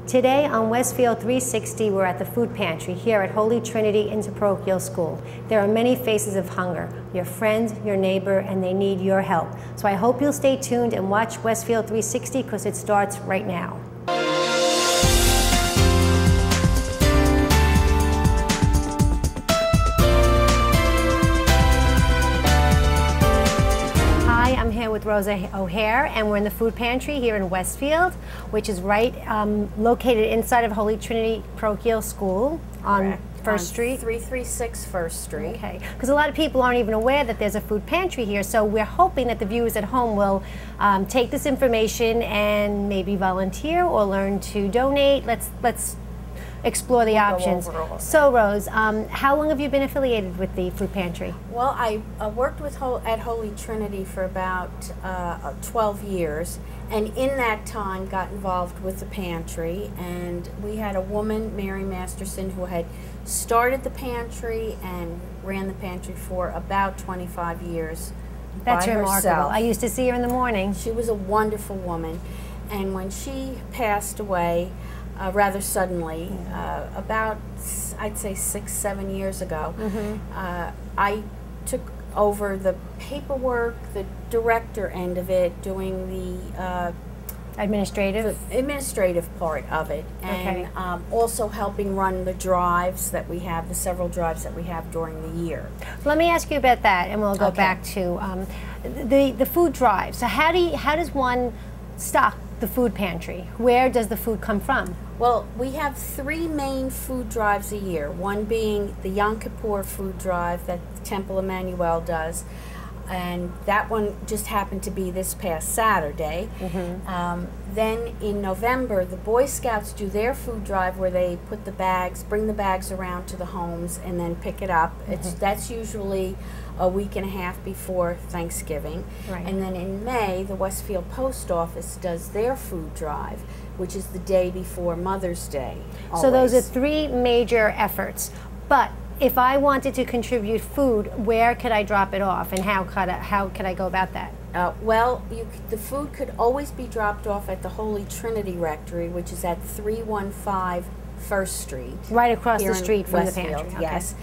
Today on Westfield 360, we're at the food pantry here at Holy Trinity Interparochial School. There are many faces of hunger, your friend, your neighbor, and they need your help. So I hope you'll stay tuned and watch Westfield 360 because it starts right now. I'm here with Rosa O'Hare, and we're in the food pantry here in Westfield, which is right located inside of Holy Trinity Parochial School on First Street. 336 First Street. Okay, because a lot of people aren't even aware that there's a food pantry here, so we're hoping that the viewers at home will take this information and maybe volunteer or learn to donate. Let's explore the options. So Rose, how long have you been affiliated with the food pantry? Well, I worked at Holy Trinity for about 12 years, and in that time got involved with the pantry, and we had a woman, Mary Masterson, who had started the pantry and ran the pantry for about 25 years. That's remarkable. Herself. I used to see her in the morning. She was a wonderful woman, and when she passed away, rather suddenly, about, I'd say 6-7 years ago, I took over the paperwork, the director end of it, doing the administrative part of it, and also helping run the drives that we have, the several drives that we have during the year. Let me ask you about that, and we'll go back to the food drive. So how does one stock the food pantry? Where does the food come from? Well, we have 3 main food drives a year, one being the Yom Kippur food drive that Temple Emmanuel does, and that one just happened to be this past Saturday. Then in November, the Boy Scouts do their food drive where they put the bags, bring the bags around to the homes and then pick it up. That's usually a week and a half before Thanksgiving. And then in May, the Westfield Post Office does their food drive, which is the day before Mother's Day. Always. So those are 3 major efforts. But if I wanted to contribute food, where could I drop it off, and how could I go about that? Well, the food could always be dropped off at the Holy Trinity Rectory, which is at 315 First Street. Right across the street from Westfield, the pantry. Yes.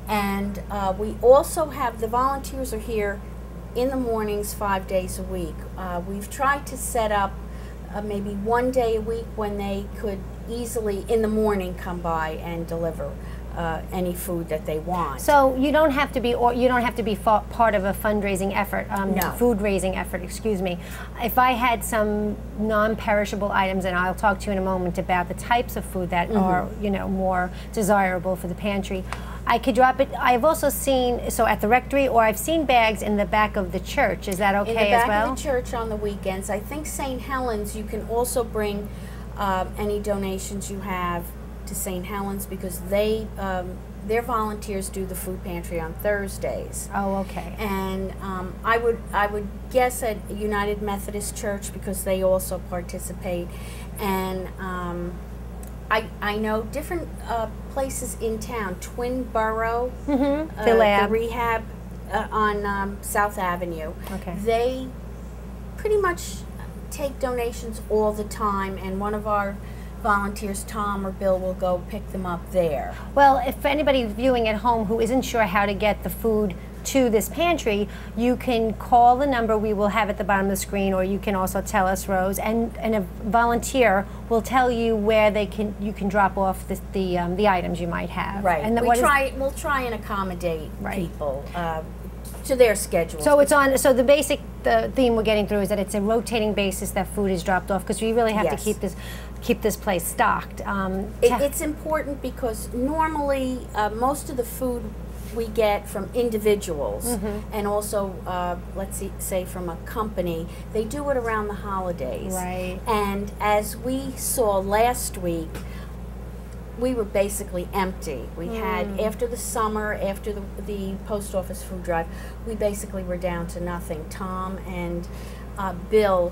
And we also have, the volunteers are here in the mornings 5 days a week. We've tried to set up maybe 1 day a week when they could easily, in the morning, come by and deliver any food that they want. So you don't have to be, part of a fundraising effort, no. Food raising effort, excuse me. If I had some non-perishable items, and I'll talk to you in a moment about the types of food that are, more desirable for the pantry, I could drop it. I've also seen, so at the rectory, or I've seen bags in the back of the church. Is that okay as well? In the back of the church on the weekends. I think St. Helens, you can also bring any donations you have to St. Helens, because their volunteers do the food pantry on Thursdays. Oh, okay. And I would guess at United Methodist Church, because they also participate. And I know different places in town. Twin Borough, the rehab on South Avenue. They pretty much take donations all the time, and one of our volunteers, Tom or Bill, will go pick them up there. Well, if anybody viewing at home who isn't sure how to get the food to this pantry, you can call the number we will have at the bottom of the screen, or you can also tell us, Rose, and a volunteer will tell you where you can drop off the items you might have. Right. And we'll try and accommodate people to their schedules. So it's on. So the theme we're getting through is that it's a rotating basis that food is dropped off, because we really have to keep this place stocked. It's important because normally most of the food we get from individuals, and also let's say from a company. They do it around the holidays. Right. And as we saw last week, we were basically empty. We had, after the summer, after the post office food drive, we basically were down to nothing. Tom and Bill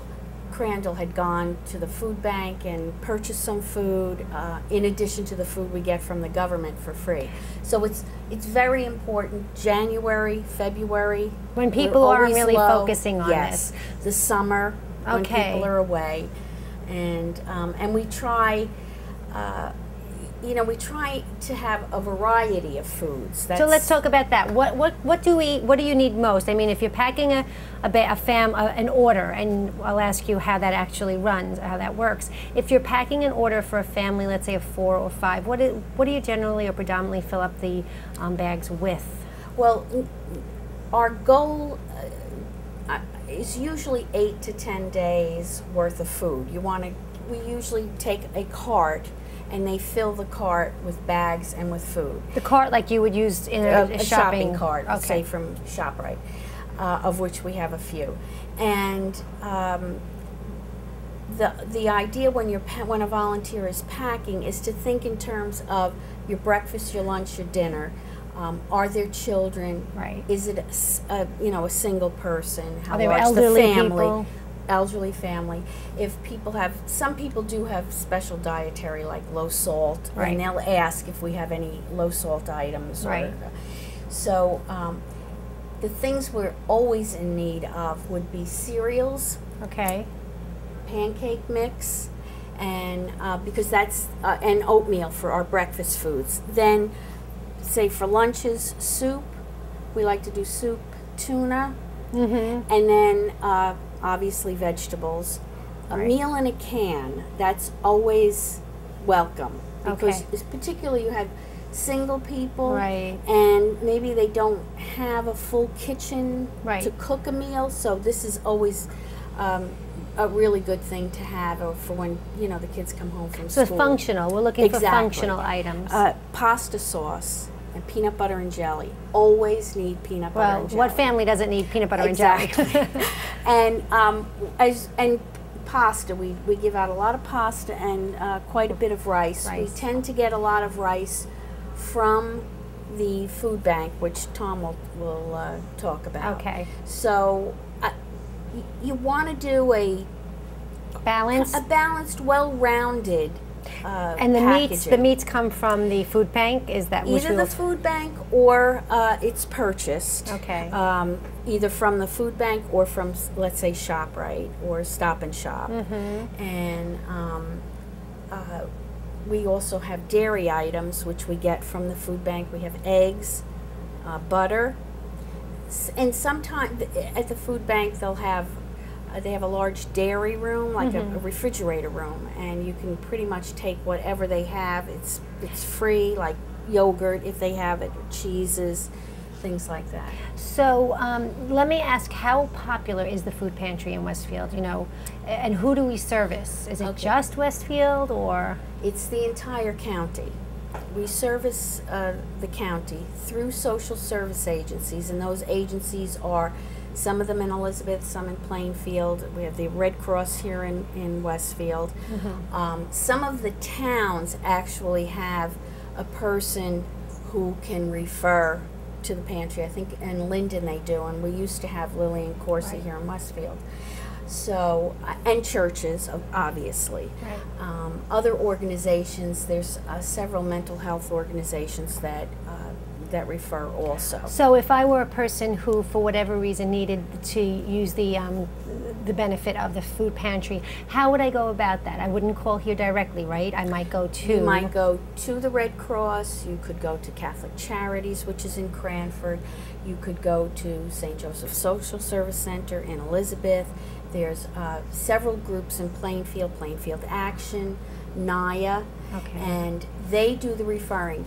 Crandall had gone to the food bank and purchased some food, in addition to the food we get from the government for free. So it's very important. January, February, when people aren't really focusing on this. The summer, when people are away, and we try. you know, we try to have a variety of foods. So let's talk about that. What do you need most? I mean, if you're packing an order, and I'll ask you how that actually runs, how that works. If you're packing an order for a family, let's say of 4 or 5, what do you generally or predominantly fill up the bags with? Well, our goal is usually 8 to 10 days worth of food. We usually take a cart, and they fill the cart with bags and with food. The cart like you would use in a shopping cart, okay. Say from ShopRite, of which we have a few. And the idea when a volunteer is packing is to think in terms of your breakfast, your lunch, your dinner. Are there children? Right. Is it a single person? How Are there large elderly the family? people? Elderly family. If people some people do have special dietary, like low salt, right. and they'll ask if we have any low salt items. Right. So the things we're always in need of would be cereals, okay, pancake mix, and because that's and oatmeal for our breakfast foods. Then, say for lunches, soup. We like to do soup, tuna, and then obviously vegetables. A meal in a can, that's always welcome, because particularly you have single people, right, and maybe they don't have a full kitchen right. to cook a meal, so this is always a really good thing to have for when the kids come home from school. So functional. We're looking for functional items. Pasta sauce and peanut butter and jelly. Always need peanut butter and jelly. What family doesn't need peanut butter and jelly? And and pasta, we give out a lot of pasta and quite a bit of rice. We tend to get a lot of rice from the food bank, which Tom will talk about. Okay. So you want to do a balanced, well-rounded and the meats come from the food bank. Is that either the food bank or it's purchased? Okay. Either from the food bank or from, let's say, ShopRite or Stop and Shop. And we also have dairy items, which we get from the food bank. We have eggs, butter, and sometimes at the food bank they have a large dairy room, like a refrigerator room, and you can pretty much take whatever they have. It's free, like yogurt if they have it, or cheeses, things like that. So let me ask, how popular is the food pantry in Westfield? And who do we service? Is it just Westfield, or? It's the entire county. We service the county through social service agencies, and those agencies are some of them in Elizabeth, some in Plainfield. We have the Red Cross here in Westfield. Some of the towns actually have a person who can refer to the pantry. I think in Linden they do, and we used to have Lillian Corsi here in Westfield. So, and churches, obviously. Other organizations, there's several mental health organizations that refer also. So if I were a person who, for whatever reason, needed to use the benefit of the food pantry, how would I go about that? I wouldn't call here directly, right? I might go to... You might go to the Red Cross. You could go to Catholic Charities, which is in Cranford. You could go to St. Joseph Social Service Center in Elizabeth. There's several groups in Plainfield Action, NIA, and they do the referring.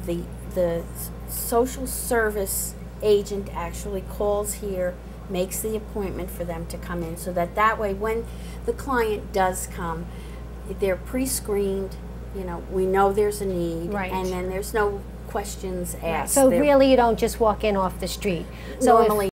The social service agent actually calls here, makes the appointment for them to come in, so that way when the client does come, they're pre-screened, we know there's a need, and then there's no questions asked. So really you don't just walk in off the street. So normally